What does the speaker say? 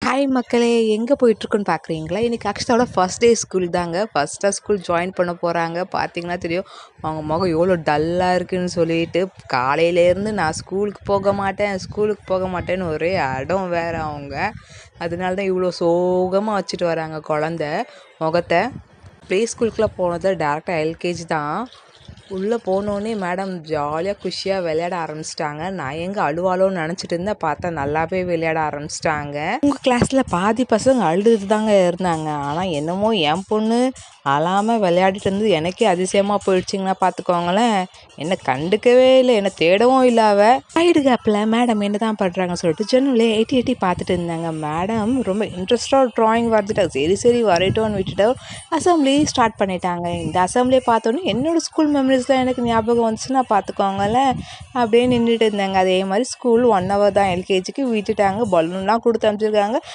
Hi மக்களே! எங்கே போயிட்டுருக்குன்னு பார்க்குறீங்களா? இன்றைக்கி அக்ஷதாவோட ஃபர்ஸ்ட் டே ஸ்கூல் தாங்க. ஃபர்ஸ்ட்டாக ஸ்கூல் ஜாயின் பண்ண போகிறாங்க. பார்த்தீங்கன்னா தெரியும், அவங்க முகம் எவ்வளோ டல்லாக இருக்குன்னு சொல்லிட்டு, காலையிலேருந்து நான் ஸ்கூலுக்கு போக மாட்டேன், ஸ்கூலுக்கு போக மாட்டேன்னு ஒரே அடம் வேற அவங்க. அதனால தான் இவ்வளோ சோகமாக வச்சுட்டு வராங்க குழந்த முகத்த. ப்ளே ஸ்கூலுக்குலாம் போனது டேரெக்டாக எல்கேஜி தான். உள்ளே போனோடனே மேடம் ஜாலியாக குஷியாக விளையாட ஆரம்பிச்சிட்டாங்க. நான் எங்கே அழுவாளோன்னு நினச்சிட்டு இருந்தேன், பார்த்தா நல்லாவே விளையாட ஆரம்பிச்சிட்டாங்க. உங்கள் கிளாஸில் பாதி பசங்க அழுதுட்டு தாங்க இருந்தாங்க. ஆனால் என்னமோ என் பொண்ணு அழாமல் விளையாடிட்டு இருந்தது எனக்கே அதிசயமாக போயிடுச்சிங்கன்னா பார்த்துக்கோங்களேன். என்னை கண்டுக்கவே இல்லை, என்னை தேடவும் இல்லை. சைடு கேப்பில் மேடம் என்ன தான் பண்ணுறாங்கன்னு சொல்லிட்டு ஜன்னலே எட்டி எட்டி பார்த்துட்டு இருந்தாங்க. மேடம் ரொம்ப இன்ட்ரெஸ்டாக ட்ராயிங் வரைஞ்சிட்டாங்க. சரி சரி வரைட்டோன்னு விட்டுட்டு அசம்பிளி ஸ்டார்ட் பண்ணிட்டாங்க. இந்த அசம்பிளியை பார்த்தோன்னே என்னோடய ஸ்கூல் மெமரிஸ்லாம் எனக்கு ஞாபகம் வந்துச்சுன்னா பார்த்துக்கோங்களேன். அப்படியே நின்றுட்டு இருந்தாங்க. அதே மாதிரி ஸ்கூல் 1 hour தான் எல்கேஜிக்கு விட்டுட்டாங்க. பலூன்லாம் கொடுத்து அனுப்பிச்சிருக்காங்க.